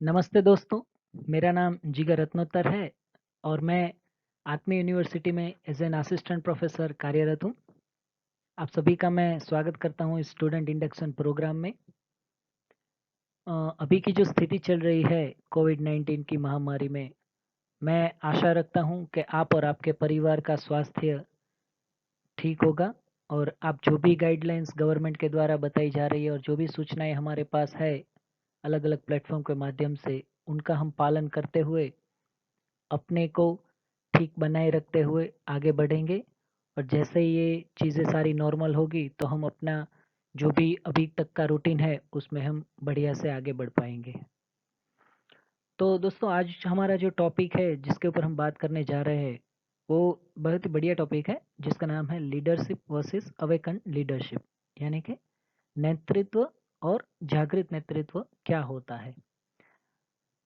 नमस्ते दोस्तों, मेरा नाम जिगर रत्नोत्तर है और मैं आत्मी यूनिवर्सिटी में एज एन असिस्टेंट प्रोफेसर कार्यरत हूँ। आप सभी का मैं स्वागत करता हूँ इस स्टूडेंट इंडक्शन प्रोग्राम में। अभी की जो स्थिति चल रही है कोविड-19 की महामारी में, मैं आशा रखता हूँ कि आप और आपके परिवार का स्वास्थ्य ठीक होगा और आप जो भी गाइडलाइंस गवर्नमेंट के द्वारा बताई जा रही है और जो भी सूचनाएं हमारे पास है अलग-अलग प्लेटफॉर्म के माध्यम से, उनका हम पालन करते हुए अपने को ठीक बनाए रखते हुए आगे बढ़ेंगे और जैसे ही ये चीज़ें सारी नॉर्मल होगी तो हम अपना जो भी अभी तक का रूटीन है उसमें हम बढ़िया से आगे बढ़ पाएंगे। तो दोस्तों आज हमारा जो टॉपिक है जिसके ऊपर हम बात करने जा रहे हैं वो बहुत ही बढ़िया टॉपिक है जिसका नाम है लीडरशिप वर्सेस अवेकन लीडरशिप, यानी कि नेतृत्व और जागृत नेतृत्व क्या होता है।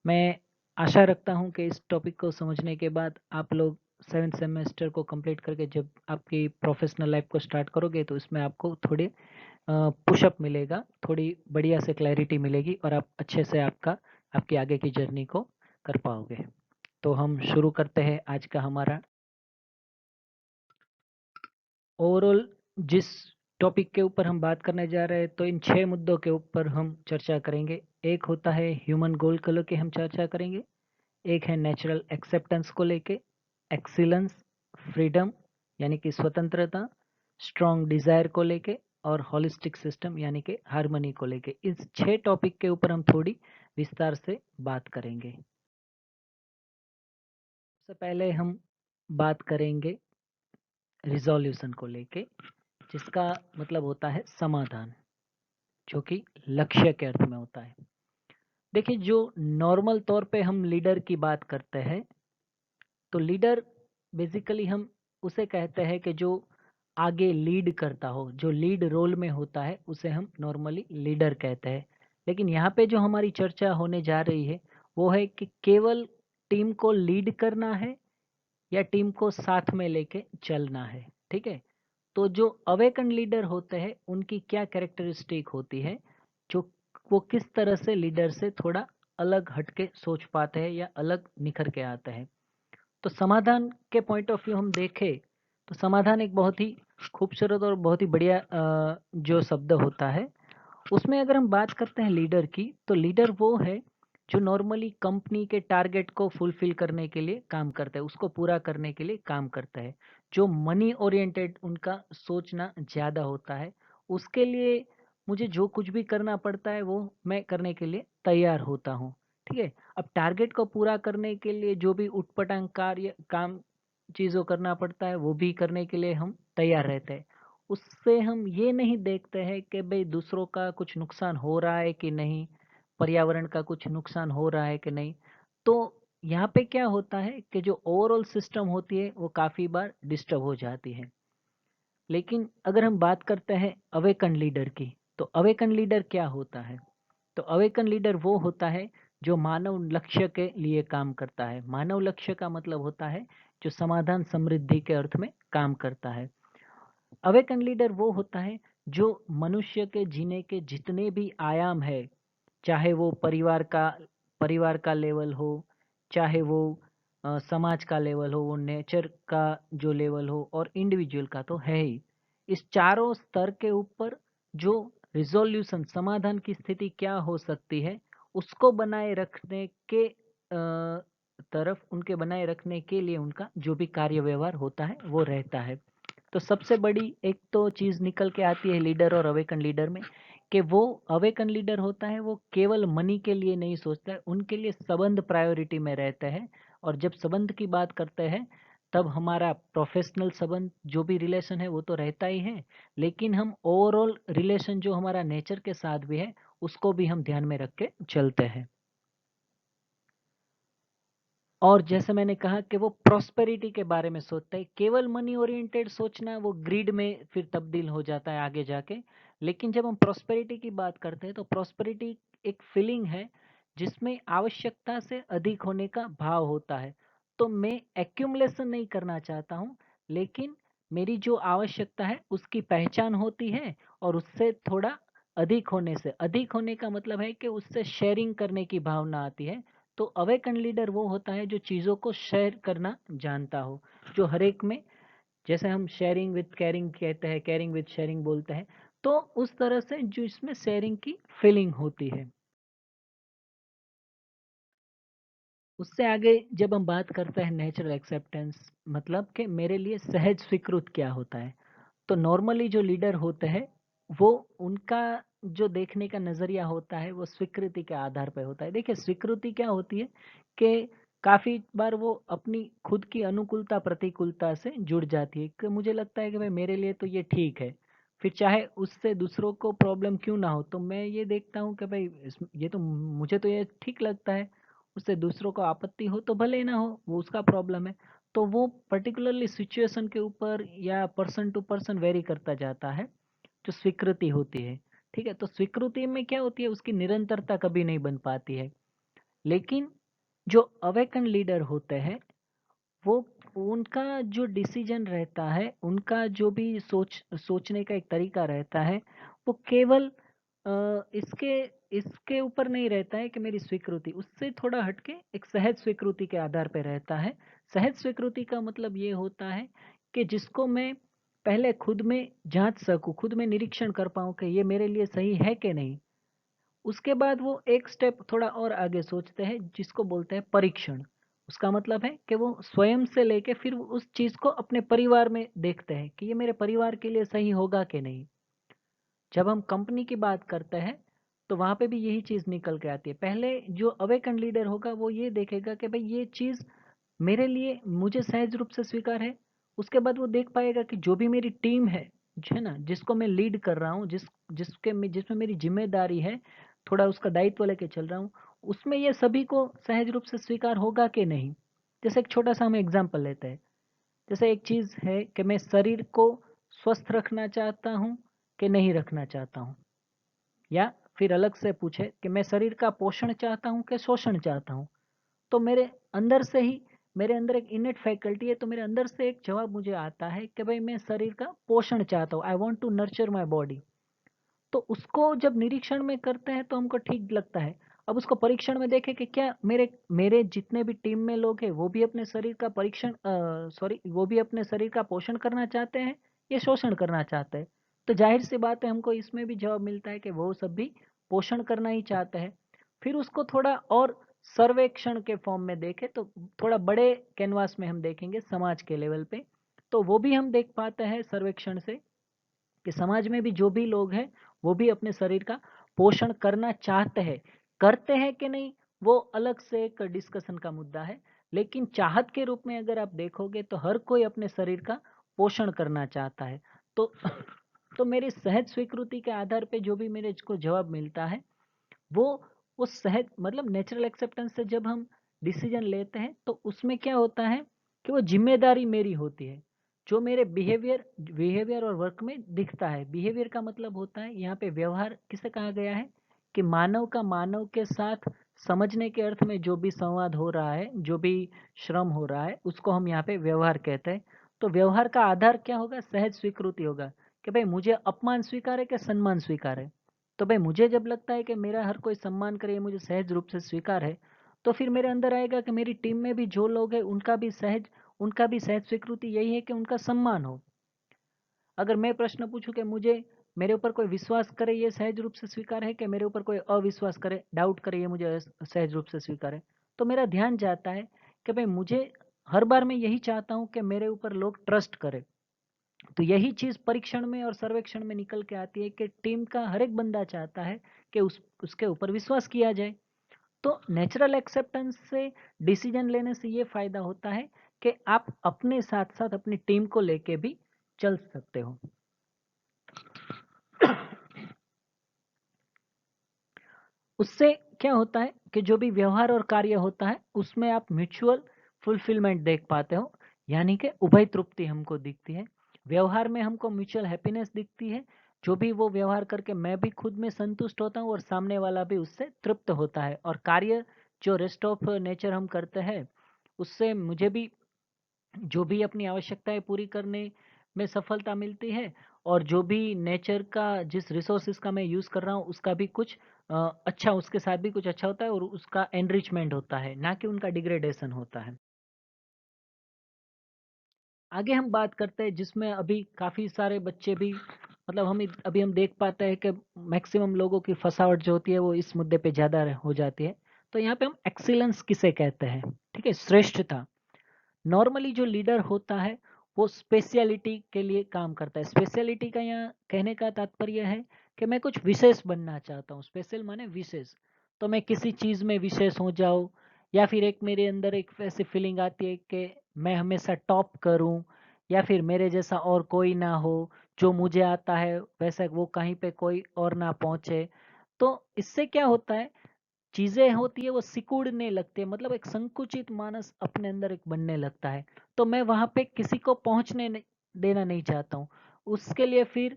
मैं आशा रखता हूँ कि इस टॉपिक को समझने के बाद आप लोग 7th सेमेस्टर को कंप्लीट करके जब आपकी प्रोफेशनल लाइफ को स्टार्ट करोगे तो इसमें आपको थोड़ी पुशअप मिलेगा, थोड़ी बढ़िया से क्लैरिटी मिलेगी और आप अच्छे से आपकी आगे की जर्नी को कर पाओगे। तो हम शुरू करते हैं आज का हमारा ओवरऑल जिस टॉपिक के ऊपर हम बात करने जा रहे हैं, तो इन 6 मुद्दों के ऊपर हम चर्चा करेंगे। एक होता है ह्यूमन गोल को लेके हम चर्चा करेंगे, एक है नेचुरल एक्सेप्टेंस को लेके, एक्सीलेंस, फ्रीडम यानी कि स्वतंत्रता, स्ट्रॉन्ग डिजायर को लेके और होलिस्टिक सिस्टम यानी कि हार्मनी को लेके। इस 6 टॉपिक के ऊपर हम थोड़ी विस्तार से बात करेंगे। सबसे पहले हम बात करेंगे रिजोल्यूशन को लेके, जिसका मतलब होता है समाधान, जो कि लक्ष्य के अर्थ में होता है। देखिए, जो नॉर्मल तौर पे हम लीडर की बात करते हैं तो लीडर बेसिकली हम उसे कहते हैं कि जो आगे लीड करता हो, जो लीड रोल में होता है उसे हम नॉर्मली लीडर कहते हैं। लेकिन यहाँ पे जो हमारी चर्चा होने जा रही है वो है कि केवल टीम को लीड करना है या टीम को साथ में लेके चलना है। ठीक है, तो जो अवेकन लीडर होते हैं उनकी क्या कैरेक्टरिस्टिक होती है, जो वो किस तरह से लीडर से थोड़ा अलग हटके सोच पाते हैं या अलग निखर के आते हैं। तो समाधान के पॉइंट ऑफ व्यू हम देखें तो समाधान एक बहुत ही खूबसूरत और बहुत ही बढ़िया जो शब्द होता है। उसमें अगर हम बात करते हैं लीडर की, तो लीडर वो है जो नॉर्मली कंपनी के टारगेट को फुलफिल करने के लिए काम करता है, उसको पूरा करने के लिए काम करता है। जो मनी ओरिएंटेड उनका सोचना ज़्यादा होता है, उसके लिए मुझे जो कुछ भी करना पड़ता है वो मैं करने के लिए तैयार होता हूँ। ठीक है, अब टारगेट को पूरा करने के लिए जो भी उटपटांग कार्य काम चीज़ों करना पड़ता है वो भी करने के लिए हम तैयार रहते हैं। उससे हम ये नहीं देखते हैं कि भाई दूसरों का कुछ नुकसान हो रहा है कि नहीं, पर्यावरण का कुछ नुकसान हो रहा है कि नहीं। तो यहाँ पे क्या होता है कि जो ओवरऑल सिस्टम होती है वो काफ़ी बार डिस्टर्ब हो जाती है। लेकिन अगर हम बात करते हैं अवेकन लीडर की, तो अवेकन लीडर क्या होता है? तो अवेकन लीडर वो होता है जो मानव लक्ष्य के लिए काम करता है। मानव लक्ष्य का मतलब होता है जो समाधान समृद्धि के अर्थ में काम करता है। अवेकन लीडर वो होता है जो मनुष्य के जीने के जितने भी आयाम है, चाहे वो परिवार का लेवल हो, चाहे वो समाज का लेवल हो, वो नेचर का जो लेवल हो और इंडिविजुअल का तो है ही। इस चारों स्तर के ऊपर जो रिजोल्यूशन समाधान की स्थिति क्या हो सकती है उसको बनाए रखने के तरफ उनके बनाए रखने के लिए उनका जो भी कार्य व्यवहार होता है वो रहता है। तो सबसे बड़ी एक तो चीज़ निकल के आती है लीडर और अवेकन लीडर में, कि वो अवेकन लीडर होता है वो केवल मनी के लिए नहीं सोचता है, उनके लिए संबंध प्रायोरिटी में रहते हैं। और जब संबंध की बात करते हैं तब हमारा प्रोफेशनल संबंध जो भी रिलेशन है वो तो रहता ही है, लेकिन हम ओवरऑल रिलेशन जो हमारा नेचर के साथ भी है उसको भी हम ध्यान में रख के चलते हैं। और जैसे मैंने कहा कि वो प्रॉस्पेरिटी के बारे में सोचता है, केवल मनी ओरिएंटेड सोचना वो ग्रीड में फिर तब्दील हो जाता है आगे जाके। लेकिन जब हम प्रॉस्पेरिटी की बात करते हैं तो प्रॉस्पेरिटी एक फीलिंग है जिसमें आवश्यकता से अधिक होने का भाव होता है। तो मैं एक्यूमुलेशन नहीं करना चाहता हूँ, लेकिन मेरी जो आवश्यकता है उसकी पहचान होती है और उससे थोड़ा अधिक होने का मतलब है कि उससे शेयरिंग करने की भावना आती है। तो अवेकन लीडर वो होता है जो चीज़ों को शेयर करना जानता हो, जो हर एक में, जैसे हम शेयरिंग विद केयरिंग कहते हैं, केयरिंग विद शेयरिंग बोलते हैं, तो उस तरह से जो इसमें शेयरिंग की फीलिंग होती है। उससे आगे जब हम बात करते हैं नेचुरल एक्सेप्टेंस, मतलब कि मेरे लिए सहज स्वीकृत क्या होता है, तो नॉर्मली जो लीडर होते हैं वो, उनका जो देखने का नजरिया होता है वो स्वीकृति के आधार पर होता है। देखिए स्वीकृति क्या होती है कि काफी बार वो अपनी खुद की अनुकूलता प्रतिकूलता से जुड़ जाती है, कि मुझे लगता है कि भाई मेरे लिए तो ये ठीक है, फिर चाहे उससे दूसरों को प्रॉब्लम क्यों ना हो, तो मैं ये देखता हूँ कि भाई ये तो मुझे तो ये ठीक लगता है, उससे दूसरों को आपत्ति हो तो भले ना हो, वो उसका प्रॉब्लम है। तो वो पर्टिकुलरली सिचुएशन के ऊपर या पर्सन टू पर्सन वेरी करता जाता है, जो स्वीकृति होती है। ठीक है, तो स्वीकृति में क्या होती है, उसकी निरंतरता कभी नहीं बन पाती है। लेकिन जो अवेकन लीडर होते हैं वो, उनका जो डिसीजन रहता है, उनका जो भी सोचने का एक तरीका रहता है, वो केवल इसके इसके ऊपर नहीं रहता है कि मेरी स्वीकृति, उससे थोड़ा हटके एक सहज स्वीकृति के आधार पर रहता है। सहज स्वीकृति का मतलब ये होता है कि जिसको मैं पहले खुद में जांच सकूं, खुद में निरीक्षण कर पाऊं कि ये मेरे लिए सही है कि नहीं। उसके बाद वो एक स्टेप थोड़ा और आगे सोचते हैं, जिसको बोलते हैं परीक्षण। उसका मतलब है कि वो स्वयं से लेके फिर उस चीज को अपने परिवार में देखते हैं कि ये मेरे परिवार के लिए सही होगा कि नहीं। जब हम कंपनी की बात करते हैं तो वहां पे भी यही चीज निकल के आती है। पहले जो अवेकन लीडर होगा वो ये देखेगा कि भाई ये चीज मेरे लिए, मुझे सहज रूप से स्वीकार है। उसके बाद वो देख पाएगा कि जो भी मेरी टीम है ना, जिसको मैं लीड कर रहा हूँ, जिसमें मेरी जिम्मेदारी है, थोड़ा उसका दायित्व लेके चल रहा हूँ, उसमें ये सभी को सहज रूप से स्वीकार होगा कि नहीं। जैसे एक छोटा सा हम एग्जाम्पल लेते हैं। जैसे एक चीज है कि मैं शरीर को स्वस्थ रखना चाहता हूँ कि नहीं रखना चाहता हूँ, या फिर अलग से पूछे कि मैं शरीर का पोषण चाहता हूँ कि शोषण चाहता हूँ। तो मेरे अंदर से ही, मेरे अंदर एक इनेट फैकल्टी है, तो मेरे अंदर से एक जवाब मुझे आता है कि भाई मैं शरीर का पोषण चाहता हूँ, I want to nurture my body. तो उसको जब निरीक्षण में करते हैं तो हमको ठीक लगता है। अब उसको परीक्षण में देखें कि क्या मेरे मेरे जितने भी टीम में लोग हैं वो भी अपने शरीर का वो भी अपने शरीर का पोषण करना चाहते हैं या शोषण करना चाहते हैं। तो जाहिर सी बात है, हमको इसमें भी जवाब मिलता है कि वो सब भी पोषण करना ही चाहते हैं। फिर उसको थोड़ा और सर्वेक्षण के फॉर्म में देखें तो थोड़ा बड़े कैनवास में हम देखेंगे समाज के लेवल पे, तो वो भी हम देख पाते हैं सर्वेक्षण से कि समाज में भी जो भी लोग हैं वो भी अपने शरीर का पोषण करना चाहते हैं। करते हैं कि नहीं वो अलग से एक डिस्कशन का मुद्दा है। लेकिन चाहत के रूप में अगर आप देखोगे तो हर कोई अपने शरीर का पोषण करना चाहता है। तो तो मेरी सहज स्वीकृति के आधार पे जो भी मेरे को जवाब मिलता है वो वो सहज, मतलब नेचुरल एक्सेप्टेंस से जब हम डिसीजन लेते हैं तो उसमें क्या होता है कि वो जिम्मेदारी मेरी होती है, जो मेरे बिहेवियर और वर्क में दिखता है। बिहेवियर का मतलब होता है यहाँ पे व्यवहार किसे कहा गया है, कि मानव का मानव के साथ समझने के अर्थ में जो भी संवाद हो रहा है, जो भी श्रम हो रहा है, उसको हम यहाँ पे व्यवहार कहते हैं। तो व्यवहार का आधार क्या होगा, सहज स्वीकृति होगा, कि भाई मुझे अपमान स्वीकार है कि सम्मान स्वीकार है। तो भाई मुझे जब लगता है कि मेरा हर कोई सम्मान करे, ये मुझे सहज रूप से स्वीकार है, तो फिर मेरे अंदर आएगा कि मेरी टीम में भी जो लोग हैं उनका भी सहज स्वीकृति यही है कि उनका सम्मान हो। अगर मैं प्रश्न पूछूं कि मुझे, मेरे ऊपर कोई विश्वास करे ये सहज रूप से स्वीकार है, कि मेरे ऊपर कोई अविश्वास करे, डाउट करे, ये मुझे सहज रूप से स्वीकार है, तो मेरा ध्यान जाता है कि भाई मुझे हर बार मैं यही चाहता हूं कि मेरे ऊपर लोग ट्रस्ट करें। तो यही चीज परीक्षण में और सर्वेक्षण में निकल के आती है कि टीम का हर एक बंदा चाहता है कि उसके ऊपर विश्वास किया जाए। तो नेचुरल एक्सेप्टेंस से डिसीजन लेने से ये फायदा होता है कि आप अपने साथ साथ अपनी टीम को लेके भी चल सकते हो। उससे क्या होता है कि जो भी व्यवहार और कार्य होता है उसमें आप म्यूचुअल फुलफिलमेंट देख पाते हो, यानी कि उभय तृप्ति हमको दिखती है। व्यवहार में हमको म्यूचुअल हैप्पीनेस दिखती है, जो भी वो व्यवहार करके मैं भी खुद में संतुष्ट होता हूँ और सामने वाला भी उससे तृप्त होता है। और कार्य जो रेस्ट ऑफ नेचर हम करते हैं उससे मुझे भी जो भी अपनी आवश्यकताएं पूरी करने में सफलता मिलती है, और जो भी नेचर का जिस रिसोर्सेज का मैं यूज़ कर रहा हूँ उसका भी कुछ अच्छा, उसके साथ भी कुछ अच्छा होता है और उसका एनरिचमेंट होता है, ना कि उनका डिग्रेडेशन होता है। आगे हम बात करते हैं जिसमें अभी काफ़ी सारे बच्चे भी मतलब अभी हम देख पाते हैं कि मैक्सिमम लोगों की फंसावट जो होती है वो इस मुद्दे पे ज़्यादा हो जाती है। तो यहाँ पे हम एक्सीलेंस किसे कहते हैं, ठीक है, श्रेष्ठता। नॉर्मली जो लीडर होता है वो स्पेशलिटी के लिए काम करता है। स्पेशलिटी का यहाँ कहने का तात्पर्य है कि मैं कुछ विशेष बनना चाहता हूँ। स्पेशल माने विशेष, तो मैं किसी चीज़ में विशेष हो जाऊँ, या फिर एक मेरे अंदर एक ऐसी फीलिंग आती है कि मैं हमेशा टॉप करूँ, या फिर मेरे जैसा और कोई ना हो, जो मुझे आता है वैसा वो कहीं पे कोई और ना पहुँचे। तो इससे क्या होता है, चीज़ें होती है वो सिकुड़ने लगती है, मतलब एक संकुचित मानस अपने अंदर एक बनने लगता है। तो मैं वहाँ पे किसी को पहुँचने नहीं देना नहीं चाहता हूँ। उसके लिए फिर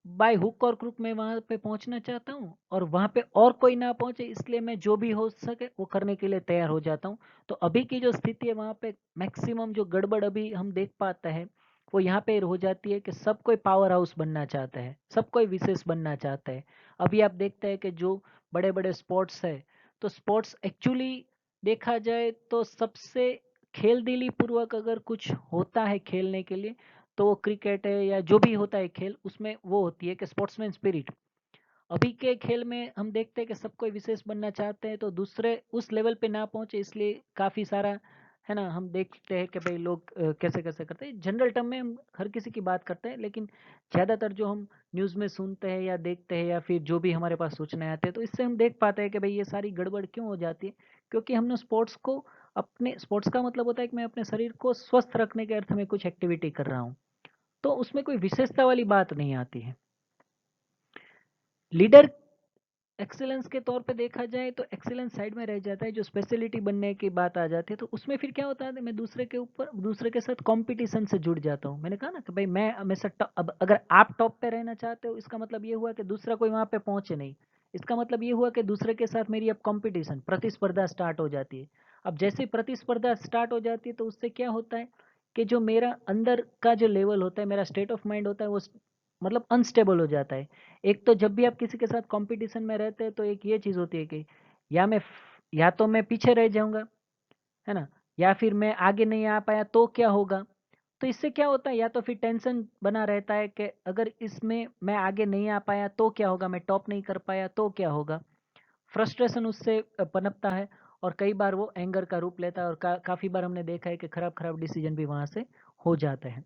बाय हुक और क्रुक मैं वहाँ पे पहुँचना चाहता हूँ और वहाँ पे और कोई ना पहुँचे, इसलिए मैं जो भी हो सके वो करने के लिए तैयार हो जाता हूँ। तो अभी की जो स्थिति है वहाँ पे मैक्सिमम जो गड़बड़ अभी हम देख पाते हैं वो यहाँ पे हो जाती है कि सब कोई पावर हाउस बनना चाहता है, सब कोई विशेष बनना चाहता है। अभी आप देखते हैं कि जो बड़े बड़े स्पोर्ट्स है, तो स्पोर्ट्स एक्चुअली देखा जाए तो सबसे खेल दिली पूर्वक अगर कुछ होता है खेलने के लिए, तो वो क्रिकेट है या जो भी होता है खेल, उसमें वो होती है कि स्पोर्ट्समैन स्पिरिट। अभी के खेल में हम देखते हैं कि सब कोई विशेष बनना चाहते हैं तो दूसरे उस लेवल पे ना पहुंचे, इसलिए काफ़ी सारा है ना, हम देखते हैं कि भाई लोग कैसे कैसे करते हैं। जनरल टर्म में हम हर किसी की बात करते हैं, लेकिन ज़्यादातर जो हम न्यूज़ में सुनते हैं या देखते हैं या फिर जो भी हमारे पास सूचनाएं आती है, तो इससे हम देख पाते हैं कि भाई ये सारी गड़बड़ क्यों हो जाती है। क्योंकि हमने स्पोर्ट्स को अपने स्पोर्ट्स का मतलब होता है कि मैं अपने शरीर को स्वस्थ रखने के अर्थ में कुछ एक्टिविटी कर रहा हूँ, तो उसमें कोई विशेषता वाली बात नहीं आती है। लीडर एक्सीलेंस के तौर पे देखा जाए तो एक्सीलेंस साइड में रह जाता है, जो स्पेशलिटी बनने की बात आ जाती है तो उसमें फिर क्या होता है, मैं दूसरे के साथ कंपटीशन से जुड़ जाता हूँ। मैंने कहा ना कि भाई मैं हमेशा अब अगर आप टॉप पे रहना चाहते हो, इसका मतलब ये हुआ कि दूसरा कोई वहां पे पहुंचे नहीं। इसका मतलब ये हुआ कि दूसरे के साथ मेरी अब कंपटीशन प्रतिस्पर्धा स्टार्ट हो जाती है। अब जैसे ही प्रतिस्पर्धा स्टार्ट हो जाती है तो उससे क्या होता है कि जो मेरा अंदर का जो लेवल होता है, मेरा स्टेट ऑफ माइंड होता है, वो मतलब अनस्टेबल हो जाता है। एक तो जब भी आप किसी के साथ कंपटीशन में रहते हैं तो एक ये चीज़ होती है कि या तो मैं पीछे रह जाऊंगा, है ना, या फिर मैं आगे नहीं आ पाया तो क्या होगा। तो इससे क्या होता है, या तो फिर टेंशन बना रहता है कि अगर इसमें मैं आगे नहीं आ पाया तो क्या होगा, मैं टॉप नहीं कर पाया तो क्या होगा। फ्रस्ट्रेशन उससे पनपता है और कई बार वो एंगर का रूप लेता है और काफ़ी बार हमने देखा है कि खराब खराब डिसीजन भी वहाँ से हो जाते हैं।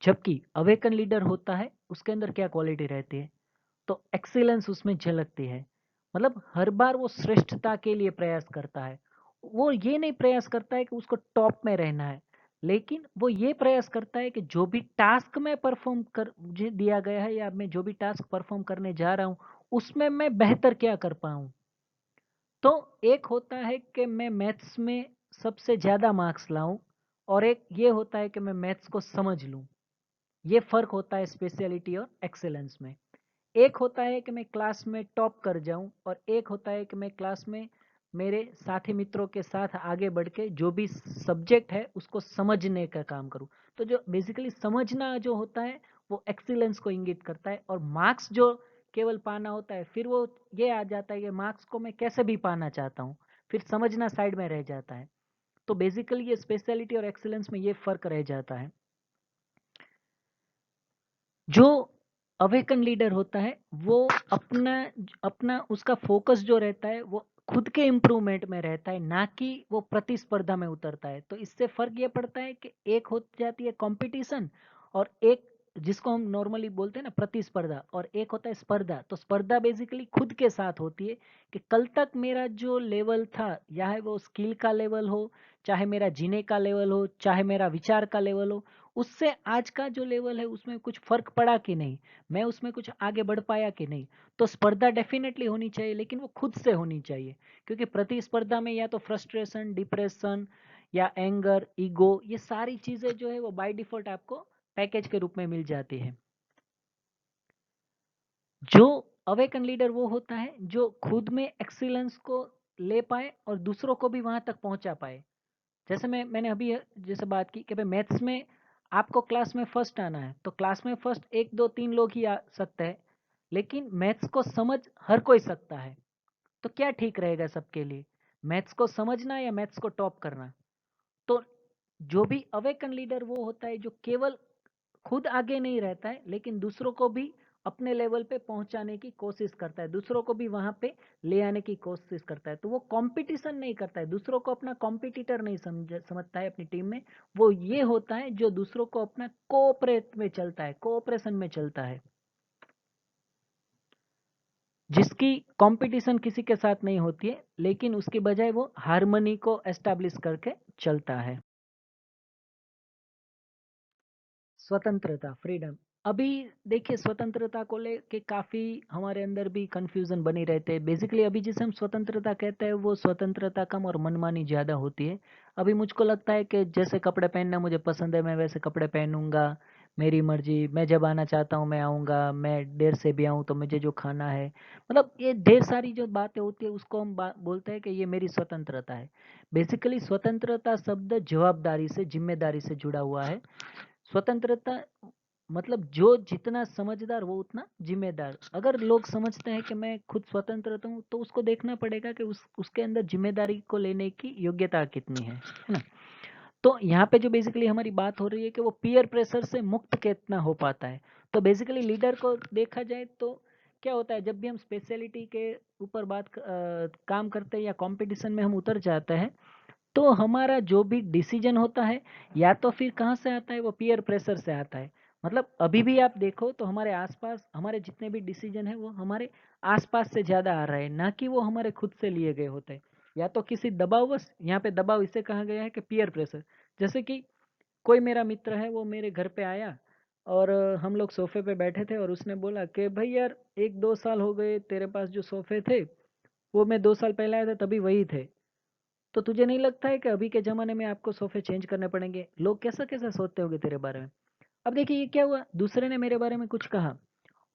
जबकि अवेकन लीडर होता है, उसके अंदर क्या क्वालिटी रहती है, तो एक्सीलेंस उसमें झलकती है। मतलब हर बार वो श्रेष्ठता के लिए प्रयास करता है। वो ये नहीं प्रयास करता है कि उसको टॉप में रहना है, लेकिन वो ये प्रयास करता है कि जो भी टास्क मैं परफॉर्म कर मुझे दिया गया है या मैं जो भी टास्क परफॉर्म करने जा रहा हूँ उसमें मैं बेहतर क्या कर पाऊँ। तो एक होता है कि मैं मैथ्स में सबसे ज़्यादा मार्क्स लाऊं, और एक ये होता है कि मैं मैथ्स को समझ लूं। ये फ़र्क होता है स्पेशलिटी और एक्सेलेंस में। एक होता है कि मैं क्लास में टॉप कर जाऊं और एक होता है कि मैं क्लास में मेरे साथी मित्रों के साथ आगे बढ़ के जो भी सब्जेक्ट है उसको समझने का काम करूं। तो जो बेसिकली समझना जो होता है वो एक्सीलेंस को इंगित करता है, और मार्क्स जो केवल पाना होता है फिर वो ये आ जाता है कि मार्क्स को मैं कैसे भी पाना चाहता हूँ, फिर समझना साइड में रह जाता है। तो बेसिकली ये स्पेशलिटी और एक्सीलेंस में ये फर्क रह जाता है। जो अवेकन लीडर होता है वो अपना अपना उसका फोकस जो रहता है वो खुद के इम्प्रूवमेंट में रहता है, ना कि वो प्रतिस्पर्धा में उतरता है। तो इससे फर्क ये पड़ता है कि एक हो जाती है कंपटीशन, और एक जिसको हम नॉर्मली बोलते हैं ना प्रतिस्पर्धा, और एक होता है स्पर्धा। तो स्पर्धा बेसिकली खुद के साथ होती है कि कल तक मेरा जो लेवल था, चाहे वो स्किल का लेवल हो, चाहे मेरा जीने का लेवल हो, चाहे मेरा विचार का लेवल हो, उससे आज का जो लेवल है उसमें कुछ फर्क पड़ा कि नहीं, मैं उसमें कुछ आगे बढ़ पाया कि नहीं। तो स्पर्धा डेफिनेटली होनी चाहिए, लेकिन वो खुद से होनी चाहिए। क्योंकि प्रतिस्पर्धा में या तो फ्रस्ट्रेशन, डिप्रेशन या एंगर, ईगो, ये सारी चीजें जो है वो बाय डिफॉल्ट आपको पैकेज के रूप में मिल जाती है। जो अवेकन लीडर वो होता है जो खुद में एक्सीलेंस को ले पाए और दूसरों को भी वहां तक पहुंचा पाए। जैसे मैंने अभी जैसे बात की कि भाई मैथ्स में आपको क्लास में फर्स्ट आना है तो क्लास में फर्स्ट 1 2 3 लोग ही आ सकते हैं, लेकिन मैथ्स को समझ हर कोई सकता है। तो क्या ठीक रहेगा सबके लिए, मैथ्स को समझना या मैथ्स को टॉप करना? तो जो भी अवेकन लीडर वो होता है जो केवल खुद आगे नहीं रहता है लेकिन दूसरों को भी अपने लेवल पे पहुंचाने की कोशिश करता है, दूसरों को भी वहां पे ले आने की कोशिश करता है। तो वो कंपटीशन नहीं करता है, दूसरों को अपना कॉम्पिटिटर नहीं समझता है अपनी टीम में। वो ये होता है जो दूसरों को अपना कोऑपरेट में चलता है, कोऑपरेशन में चलता है, जिसकी कंपटीशन किसी के साथ नहीं होती है लेकिन उसके बजाय वो हार्मनी को एस्टैब्लिश करके चलता है। स्वतंत्रता, फ्रीडम। अभी देखिए स्वतंत्रता को लेके काफ़ी हमारे अंदर भी कंफ्यूजन बनी रहते हैं। बेसिकली अभी जिसे हम स्वतंत्रता कहते हैं वो स्वतंत्रता कम और मनमानी ज़्यादा होती है। अभी मुझको लगता है कि जैसे कपड़े पहनना मुझे पसंद है मैं वैसे कपड़े पहनूंगा, मेरी मर्जी, मैं जब आना चाहता हूँ मैं आऊँगा, मैं देर से भी आऊँ तो मुझे जो खाना है, मतलब ये ढेर सारी जो बातें होती है उसको हम बोलते हैं कि ये मेरी स्वतंत्रता है। बेसिकली स्वतंत्रता शब्द जवाबदारी से, जिम्मेदारी से जुड़ा हुआ है। स्वतंत्रता मतलब जो जितना समझदार वो उतना जिम्मेदार। अगर लोग समझते हैं कि मैं खुद स्वतंत्र हूँ तो उसको देखना पड़ेगा कि उसके अंदर जिम्मेदारी को लेने की योग्यता कितनी है ना? तो यहाँ पे जो बेसिकली हमारी बात हो रही है कि वो पीयर प्रेशर से मुक्त कितना हो पाता है। तो बेसिकली लीडर को देखा जाए तो क्या होता है, जब भी हम स्पेशलिटी के ऊपर काम करते हैं या कंपटीशन में हम उतर जाते हैं तो हमारा जो भी डिसीजन होता है या तो फिर कहाँ से आता है, वो पीयर प्रेशर से आता है। मतलब अभी भी आप देखो तो हमारे आसपास हमारे जितने भी डिसीजन है वो हमारे आसपास से ज़्यादा आ रहा है, ना कि वो हमारे खुद से लिए गए होते हैं। या तो किसी दबाववश, यहाँ पे दबाव इसे कहा गया है कि पीयर प्रेशर। जैसे कि कोई मेरा मित्र है वो मेरे घर पे आया और हम लोग सोफे पे बैठे थे और उसने बोला कि भाई यार 1 2 साल हो गए तेरे पास जो सोफे थे वो मैं 2 साल पहले आया था तभी वही थे, तो तुझे नहीं लगता है कि अभी के ज़माने में आपको सोफ़े चेंज करने पड़ेंगे? लोग कैसा-कैसा सोचते होंगे तेरे बारे में। अब देखिए ये क्या हुआ, दूसरे ने मेरे बारे में कुछ कहा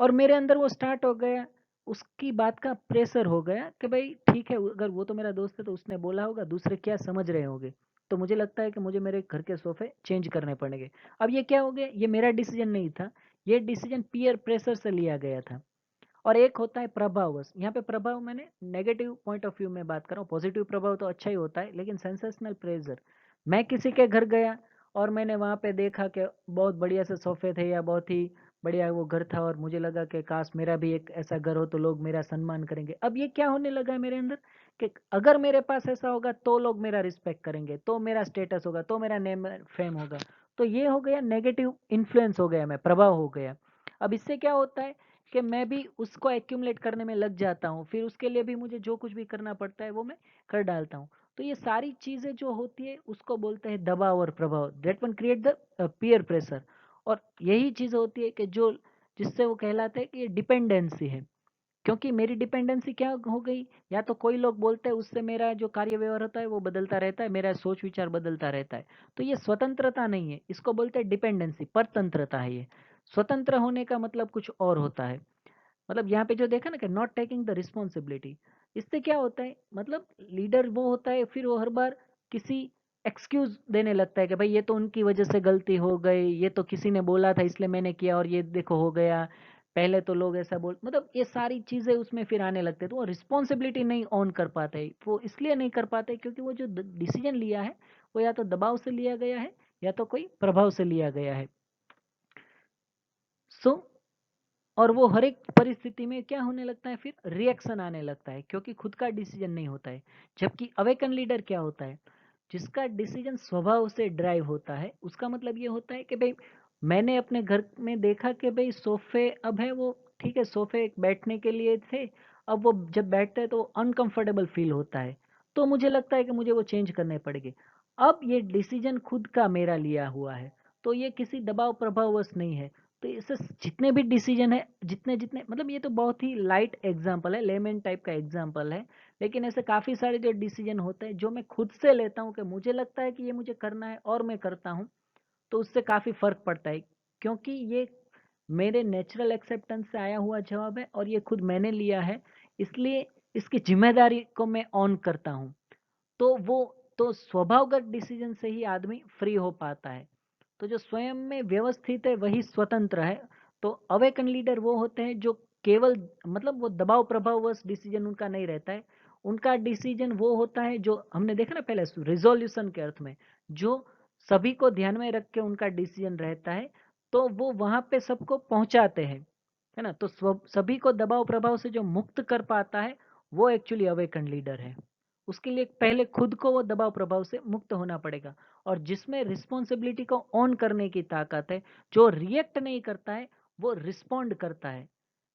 और मेरे अंदर वो स्टार्ट हो गया, उसकी बात का प्रेशर हो गया कि भाई ठीक है, अगर वो तो मेरा दोस्त है तो उसने बोला होगा, दूसरे क्या समझ रहे होंगे। तो मुझे लगता है कि मुझे मेरे घर के सोफ़े चेंज करने पड़ेंगे। अब ये क्या हो गया, ये मेरा डिसीज़न नहीं था, ये डिसीज़न पीयर प्रेशर से लिया गया था। और एक होता है प्रभाववश। यहाँ पे प्रभाव मैंने नेगेटिव पॉइंट ऑफ व्यू में बात कर रहा हूँ, पॉजिटिव प्रभाव तो अच्छा ही होता है, लेकिन सेंसेशनल प्रेशर। मैं किसी के घर गया और मैंने वहाँ पे देखा कि बहुत बढ़िया से सोफे थे या बहुत ही बढ़िया वो घर था और मुझे लगा कि काश मेरा भी एक ऐसा घर हो तो लोग मेरा सम्मान करेंगे। अब ये क्या होने लगा है मेरे अंदर कि अगर मेरे पास ऐसा होगा तो लोग मेरा रिस्पेक्ट करेंगे, तो मेरा स्टेटस होगा, तो मेरा नेम फेम होगा। तो ये हो गया नेगेटिव इन्फ्लुएंस हो गया, मैं प्रभाव हो गया। अब इससे क्या होता है कि मैं भी उसको एक्यूमुलेट करने में लग जाता हूँ, फिर उसके लिए भी मुझे जो कुछ भी करना पड़ता है वो मैं कर डालता हूँ। तो ये सारी चीज़ें जो होती है उसको बोलते हैं दबाव और प्रभाव, that one create the peer pressure. और यही चीज़ होती है कि जो जिससे वो कहलाते हैं कि ये डिपेंडेंसी है। क्योंकि मेरी डिपेंडेंसी क्या हो गई, या तो कोई लोग बोलते हैं उससे मेरा जो कार्य व्यवहार होता है वो बदलता रहता है, मेरा सोच विचार बदलता रहता है। तो ये स्वतंत्रता नहीं है, इसको बोलते हैं डिपेंडेंसी, परतंत्रता है ये। स्वतंत्र होने का मतलब कुछ और होता है। मतलब यहाँ पे जो देखा ना कि नॉट टेकिंग द रिस्पॉन्सिबिलिटी, इससे क्या होता है, मतलब लीडर वो होता है फिर वो हर बार किसी एक्सक्यूज देने लगता है कि भाई ये तो उनकी वजह से गलती हो गई, ये तो किसी ने बोला था इसलिए मैंने किया और ये देखो हो गया, पहले तो लोग ऐसा बोल, मतलब ये सारी चीजें उसमें फिर आने लगते हैं। तो वो रिस्पॉन्सिबिलिटी नहीं ऑन कर पाते, वो इसलिए नहीं कर पाते क्योंकि वो जो डिसीजन लिया है वो या तो दबाव से लिया गया है या तो कोई प्रभाव से लिया गया है। सो और वो हर एक परिस्थिति में क्या होने लगता है, फिर रिएक्शन आने लगता है क्योंकि खुद का डिसीजन नहीं होता है। जबकि अवेकन लीडर क्या होता है, जिसका डिसीजन स्वभाव से ड्राइव होता है। उसका मतलब ये होता है कि भाई मैंने अपने घर में देखा कि भाई सोफे अब है वो ठीक है, सोफे बैठने के लिए थे, अब वो जब बैठते हैं तो अनकंफर्टेबल फील होता है, तो मुझे लगता है कि मुझे वो चेंज करने पड़ेंगे। अब ये डिसीजन खुद का मेरा लिया हुआ है, तो ये किसी दबाव प्रभाववश नहीं है। तो इससे जितने भी डिसीजन है, जितने जितने मतलब ये तो बहुत ही लाइट एग्जांपल है, लेमन टाइप का एग्जांपल है, लेकिन ऐसे काफ़ी सारे जो डिसीजन होते हैं जो मैं खुद से लेता हूँ कि मुझे लगता है कि ये मुझे करना है और मैं करता हूँ, तो उससे काफ़ी फ़र्क पड़ता है। क्योंकि ये मेरे नेचुरल एक्सेप्टेंस से आया हुआ जवाब है और ये खुद मैंने लिया है, इसलिए इसकी जिम्मेदारी को मैं ऑन करता हूँ। तो वो तो स्वभावगत डिसीजन से ही आदमी फ्री हो पाता है। तो जो स्वयं में व्यवस्थित है वही स्वतंत्र है। तो अवेकन लीडर वो होते हैं जो केवल मतलब वो दबाव प्रभाववश डिसीजन उनका नहीं रहता है। उनका डिसीजन वो होता है जो हमने देखा ना पहले रिजोल्यूशन के अर्थ में, जो सभी को ध्यान में रख के उनका डिसीजन रहता है, तो वो वहां पे सबको पहुंचाते हैं, है ना। तो सभी को दबाव प्रभाव से जो मुक्त कर पाता है वो एक्चुअली अवेकन लीडर है। उसके लिए पहले खुद को वो दबाव प्रभाव से मुक्त होना पड़ेगा, और जिसमें रिस्पॉन्सिबिलिटी को ऑन करने की ताकत है, जो रिएक्ट नहीं करता है वो रिस्पॉन्ड करता है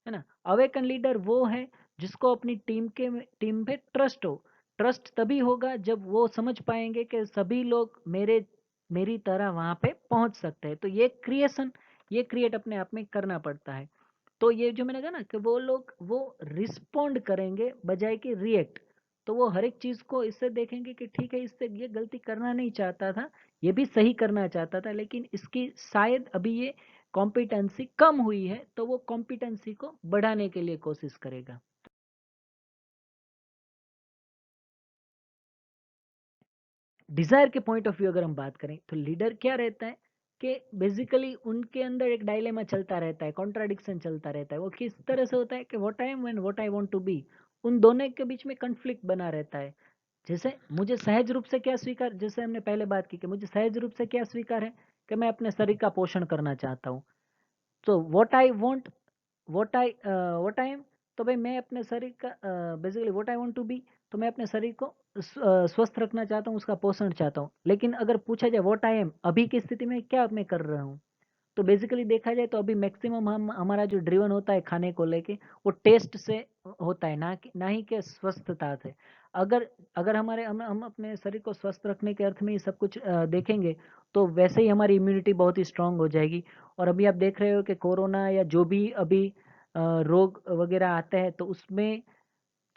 ना। अवेकन लीडर वो है जिसको अपनी टीम पे ट्रस्ट हो। ट्रस्ट तभी होगा जब वो समझ पाएंगे कि सभी लोग मेरी तरह वहां पे पहुंच सकते हैं। तो ये क्रिएट अपने आप में करना पड़ता है। तो ये जो मैंने कहा ना कि वो लोग वो रिस्पॉन्ड करेंगे बजाय कि रिएक्ट। तो वो हर एक चीज को इससे देखेंगे कि ठीक है, इससे ये गलती करना नहीं चाहता था, ये भी सही करना चाहता था, लेकिन इसकी शायद अभी ये कॉम्पिटेंसी कम हुई है, तो वो कॉम्पिटेंसी को बढ़ाने के लिए कोशिश करेगा। डिजायर के पॉइंट ऑफ व्यू अगर हम बात करें तो लीडर क्या रहता है कि बेसिकली उनके अंदर एक डायलेमा चलता रहता है, कॉन्ट्राडिक्शन चलता रहता है। वो किस तरह से होता है कि what I am and what I want to be, उन दोनों के बीच में कन्फ्लिक्ट बना रहता है। जैसे मुझे सहज रूप से क्या स्वीकार, जैसे हमने पहले बात की कि मुझे सहज रूप से क्या स्वीकार है कि मैं अपने शरीर का पोषण करना चाहता हूँ। तो what I want, what I am, तो भाई मैं अपने शरीर का basically what I want to be, तो मैं अपने शरीर को स्वस्थ रखना चाहता हूँ, उसका पोषण चाहता हूँ। लेकिन अगर पूछा जाए व्हाट आई एम, अभी की स्थिति में क्या मैं कर रहा हूँ, तो बेसिकली देखा जाए तो अभी मैक्सिमम हम हमारा जो ड्रिवन होता है खाने को लेके, वो टेस्ट से होता है, ना ही कि स्वस्थता से। अगर अगर हम अपने शरीर को स्वस्थ रखने के अर्थ में ये सब कुछ देखेंगे, तो वैसे ही हमारी इम्यूनिटी बहुत ही स्ट्रांग हो जाएगी। और अभी आप देख रहे हो कि कोरोना या जो भी अभी रोग वगैरह आते हैं, तो उसमें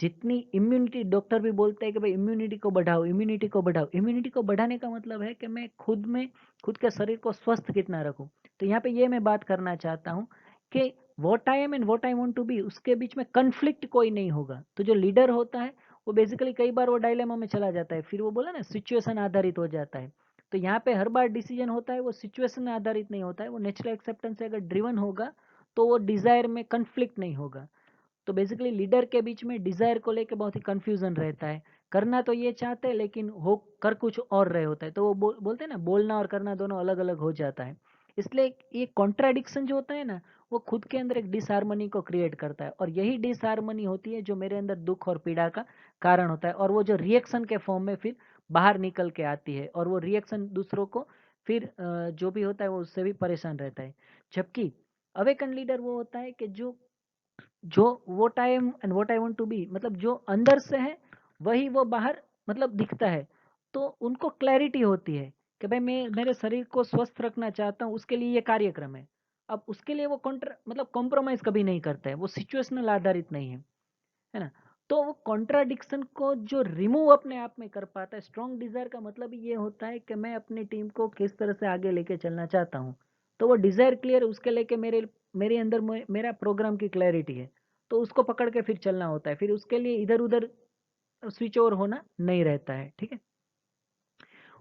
जितनी इम्यूनिटी, डॉक्टर भी बोलते हैं कि भाई इम्यूनिटी को बढ़ाओ, इम्यूनिटी को बढ़ाओ। इम्यूनिटी को बढ़ाने का मतलब है कि मैं खुद के शरीर को स्वस्थ कितना रखूं। तो यहाँ पे ये मैं बात करना चाहता हूँ कि what I am and what I want to be, उसके बीच में कंफ्लिक्ट कोई नहीं होगा। तो जो लीडर होता है वो बेसिकली कई बार वो डायलेमा में चला जाता है, फिर वो बोला ना सिचुएशन आधारित हो जाता है। तो यहाँ पे हर बार डिसीजन होता है वो सिचुएशन आधारित नहीं होता है, वो नेचुरल एक्सेप्टेंस से अगर ड्रिवन होगा तो वो डिजायर में कंफ्लिक्ट नहीं होगा। तो बेसिकली लीडर के बीच में डिजायर को लेकर बहुत ही कंफ्यूजन रहता है। करना तो ये चाहते हैं लेकिन हो कर कुछ और रहे होता है, तो वो बोलते हैं ना, बोलना और करना दोनों अलग अलग हो जाता है। इसलिए ये कॉन्ट्राडिक्शन जो होता है ना, वो खुद के अंदर एक डिसहार्मनी को क्रिएट करता है, और यही डिसहार्मनी होती है जो मेरे अंदर दुख और पीड़ा का कारण होता है, और वो जो रिएक्शन के फॉर्म में फिर बाहर निकल के आती है, और वो रिएक्शन दूसरों को फिर जो भी होता है वो उससे भी परेशान रहता है। जबकि अवेकन लीडर वो होता है कि जो what I am and what I want to be, मतलब जो अंदर से है वही वो बाहर मतलब दिखता है। तो उनको क्लैरिटी होती है कि भाई मैं मेरे शरीर को स्वस्थ रखना चाहता हूँ, उसके लिए ये कार्यक्रम है। अब उसके लिए वो मतलब कॉम्प्रोमाइज कभी नहीं करता है, वो सिचुएशनल आधारित नहीं है ना। तो वो कॉन्ट्राडिक्शन को जो रिमूव अपने आप में कर पाता है, स्ट्रॉन्ग डिजायर का मतलब ये होता है कि मैं अपनी टीम को किस तरह से आगे लेके चलना चाहता हूँ। तो वो डिजायर क्लियर, उसके लेके मेरे अंदर मेरा प्रोग्राम की क्लैरिटी है, तो उसको पकड़ के फिर चलना होता है, फिर उसके लिए इधर उधर स्विच ओवर होना नहीं रहता है, ठीक है।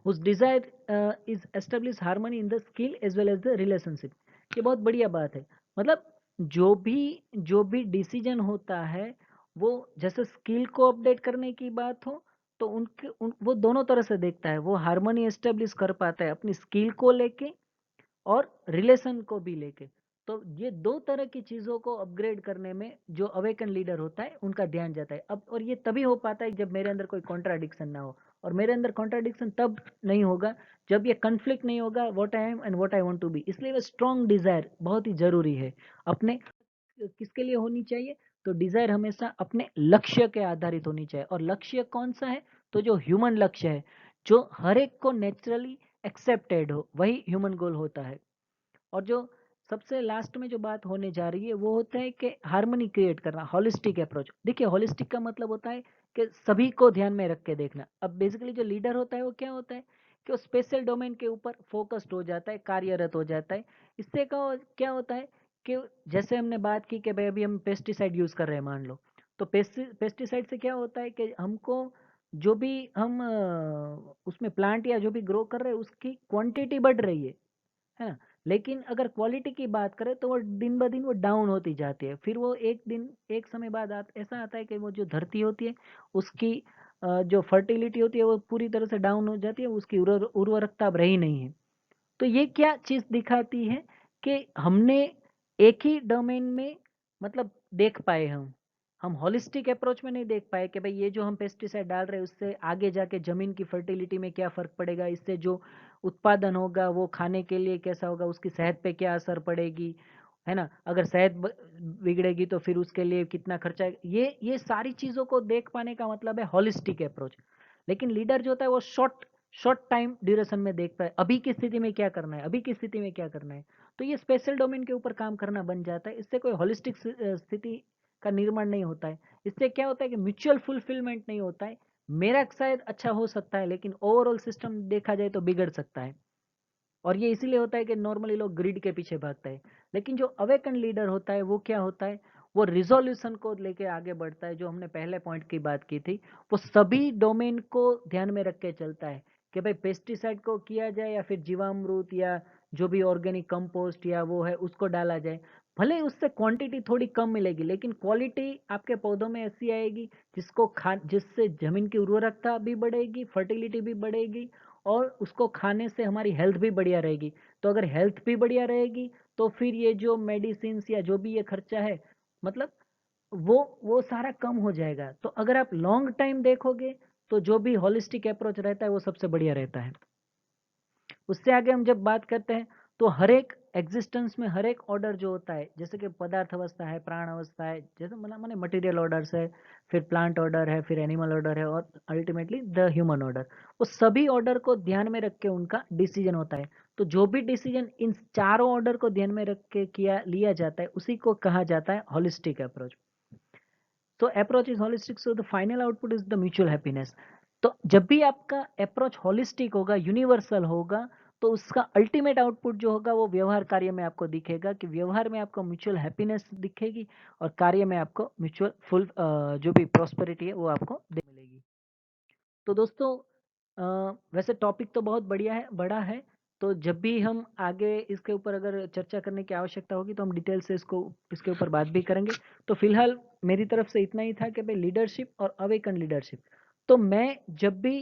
उस desire is establish harmony in the skill as well as the relationship. ये बहुत बढ़िया बात है। मतलब जो भी जो भी डिसीजन होता है, वो जैसे स्किल को अपडेट करने की बात हो, तो वो दोनों तरह से देखता है। वो हार्मनी एस्टेब्लिश कर पाता है अपनी स्किल को लेके और रिलेशन को भी लेके। तो ये दो तरह की चीजों को अपग्रेड करने में जो अवेकन लीडर होता है उनका ध्यान जाता है। अब और ये तभी हो पाता है जब मेरे अंदर कोई कॉन्ट्राडिक्शन ना हो, और मेरे अंदर कॉन्ट्राडिक्शन तब नहीं होगा जब ये कन्फ्लिक्ट नहीं होगा what I am and what I want to be. इसलिए वो स्ट्रॉन्ग डिजायर बहुत ही जरूरी है अपने, किसके लिए होनी चाहिए, तो डिजायर हमेशा अपने लक्ष्य के आधारित होनी चाहिए। और लक्ष्य कौन सा है, तो जो ह्यूमन लक्ष्य है, जो हर एक को नेचुरली एक्सेप्टेड हो, वही ह्यूमन गोल होता है। और जो सबसे लास्ट में जो बात होने जा रही है वो होता है कि हार्मनी क्रिएट करना, होलिस्टिक अप्रोच। देखिए होलिस्टिक का मतलब होता है कि सभी को ध्यान में रख के देखना। अब बेसिकली जो लीडर होता है वो क्या होता है कि वो स्पेशल डोमेन के ऊपर फोकस्ड हो जाता है, कार्यरत हो जाता है। इससे क्या होता है कि जैसे हमने बात की कि भाई अभी हम पेस्टिसाइड यूज कर रहे हैं मान लो, तो पेस्टिसाइड से क्या होता है कि हमको जो भी हम उसमें प्लांट या जो भी ग्रो कर रहे हैं उसकी क्वांटिटी बढ़ रही है, है ना। लेकिन अगर क्वालिटी की बात करें तो वो दिन ब दिन वो डाउन होती जाती है। फिर वो एक दिन एक समय बाद ऐसा आता है कि वो जो धरती होती है उसकी जो फर्टिलिटी होती है वो पूरी तरह से डाउन हो जाती है, उसकी उर्वरकता अब रही नहीं है। तो ये क्या चीज़ दिखाती है कि हमने एक ही डोमेन में मतलब देख पाए हम होलिस्टिक अप्रोच में नहीं देख पाए कि भाई ये जो हम पेस्टिसाइड डाल रहे हैं उससे आगे जाके ज़मीन की फर्टिलिटी में क्या फ़र्क पड़ेगा, इससे जो उत्पादन होगा वो खाने के लिए कैसा होगा, उसकी सेहत पे क्या असर पड़ेगी, है ना। अगर सेहत बिगड़ेगी तो फिर उसके लिए कितना खर्चा है। ये सारी चीज़ों को देख पाने का मतलब है होलिस्टिक अप्रोच। लेकिन लीडर जो होता है वो शॉर्ट टाइम ड्यूरेशन में देखता है, अभी की स्थिति में क्या करना है, अभी की स्थिति में क्या करना है। तो ये स्पेशल डोमेन के ऊपर काम करना बन जाता है। इससे कोई होलिस्टिक स्थिति का निर्माण नहीं होता है। इससे क्या होता है कि म्यूचुअल फुलफिलमेंट नहीं होता है। मेरा शायद अच्छा हो सकता है लेकिन ओवरऑल सिस्टम देखा जाए तो बिगड़ सकता है। और ये इसीलिए होता है कि नॉर्मली लोग ग्रिड के पीछे भागते हैं। लेकिन जो अवेकन लीडर होता है वो क्या होता है, वो रिजोल्यूशन को लेके आगे बढ़ता है। जो हमने पहले पॉइंट की बात की थी, वो सभी डोमेन को ध्यान में रख के चलता है कि भाई पेस्टिसाइड को किया जाए या फिर जीवामृत या जो भी ऑर्गेनिक कंपोस्ट या वो है उसको डाला जाए। भले ही उससे क्वांटिटी थोड़ी कम मिलेगी लेकिन क्वालिटी आपके पौधों में ऐसी आएगी जिससे जमीन की उर्वरकता भी बढ़ेगी, फर्टिलिटी भी बढ़ेगी और उसको खाने से हमारी हेल्थ भी बढ़िया रहेगी। तो अगर हेल्थ भी बढ़िया रहेगी तो फिर ये जो मेडिसिन या जो भी ये खर्चा है मतलब वो सारा कम हो जाएगा। तो अगर आप लॉन्ग टाइम देखोगे तो जो भी होलिस्टिक अप्रोच रहता है वो सबसे बढ़िया रहता है। उससे आगे हम जब बात करते हैं तो हर एक एग्जिस्टेंस में हर एक ऑर्डर जो होता है, जैसे कि पदार्थ अवस्था है, प्राण अवस्था है, जैसे मैंने मटेरियल ऑर्डर्स है, फिर प्लांट ऑर्डर है, फिर एनिमल ऑर्डर है और अल्टीमेटली द ह्यूमन ऑर्डर। वो सभी ऑर्डर को ध्यान में रख के उनका डिसीजन होता है। तो जो भी डिसीजन इन चारों ऑर्डर को ध्यान में रख के लिया जाता है उसी को कहा जाता है होलिस्टिक अप्रोच। तो approach is holistic so the final output is the mutual happiness. तो जब भी आपका अप्रोच होलिस्टिक होगा, यूनिवर्सल होगा, तो उसका अल्टीमेट आउटपुट जो होगा वो व्यवहार कार्य में आपको दिखेगा कि व्यवहार में आपको म्यूचुअल हैप्पीनेस दिखेगी और कार्य में आपको म्यूचुअल फुल जो भी प्रॉस्पेरिटी है वो आपको मिलेगी। तो दोस्तों वैसे टॉपिक तो बहुत बढ़िया है, बड़ा है। तो जब भी हम आगे इसके ऊपर अगर चर्चा करने की आवश्यकता होगी तो हम डिटेल से इसके ऊपर बात भी करेंगे। तो फिलहाल मेरी तरफ से इतना ही था कि भाई लीडरशिप और अवेकन लीडरशिप। तो मैं जब भी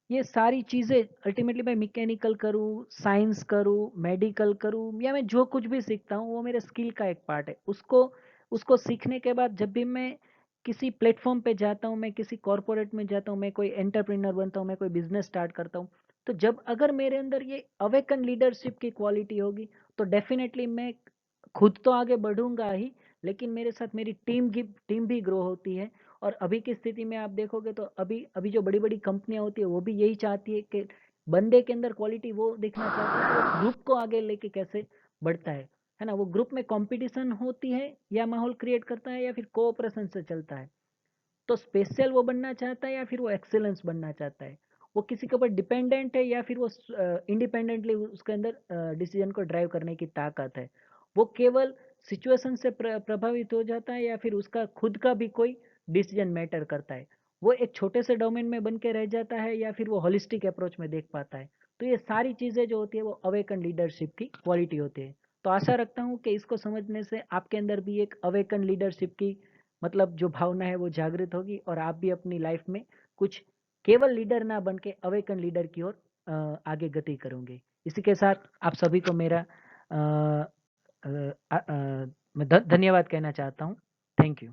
ये सारी चीज़ें अल्टीमेटली मैं मैकेनिकल करूँ, साइंस करूँ, मेडिकल करूँ या मैं जो कुछ भी सीखता हूँ वो मेरे स्किल का एक पार्ट है। उसको उसको सीखने के बाद जब भी मैं किसी प्लेटफॉर्म पे जाता हूँ, मैं किसी कॉर्पोरेट में जाता हूँ, मैं कोई एंटरप्रेन्योर बनता हूँ, मैं कोई बिजनेस स्टार्ट करता हूँ, तो जब अगर मेरे अंदर ये अवेकन लीडरशिप की क्वालिटी होगी तो डेफिनेटली मैं खुद तो आगे बढ़ूंगा ही, लेकिन मेरे साथ मेरी टीम भी ग्रो होती है। और अभी की स्थिति में आप देखोगे तो अभी अभी जो बड़ी बड़ी कंपनियां होती है वो भी यही चाहती है कि बंदे के अंदर क्वालिटी वो देखना चाहती है कि वो ग्रुप को आगे लेके कैसे बढ़ता है ना। वो ग्रुप में कंपटीशन होती है या माहौल क्रिएट करता है या फिर कोऑपरेशन से चलता है। तो स्पेशल वो बनना चाहता है या फिर वो एक्सेलेंस बनना चाहता है, वो किसी के ऊपर डिपेंडेंट है या फिर वो इंडिपेंडेंटली उसके अंदर डिसीजन को ड्राइव करने की ताकत है। वो केवल सिचुएशन से प्रभावित हो जाता है या फिर उसका खुद का भी कोई डिसीजन मैटर करता है। वो एक छोटे से डोमेन में बन के रह जाता है या फिर वो होलिस्टिक अप्रोच में देख पाता है। तो ये सारी चीज़ें जो होती है वो अवेकन लीडरशिप की क्वालिटी होती है। तो आशा रखता हूँ कि इसको समझने से आपके अंदर भी एक अवेकन लीडरशिप की मतलब जो भावना है वो जागृत होगी और आप भी अपनी लाइफ में कुछ केवल लीडर ना बन के अवेकन लीडर की ओर आगे गति करोगे। इसी के साथ आप सभी को मेरा मैं धन्यवाद कहना चाहता हूँ। Thank you.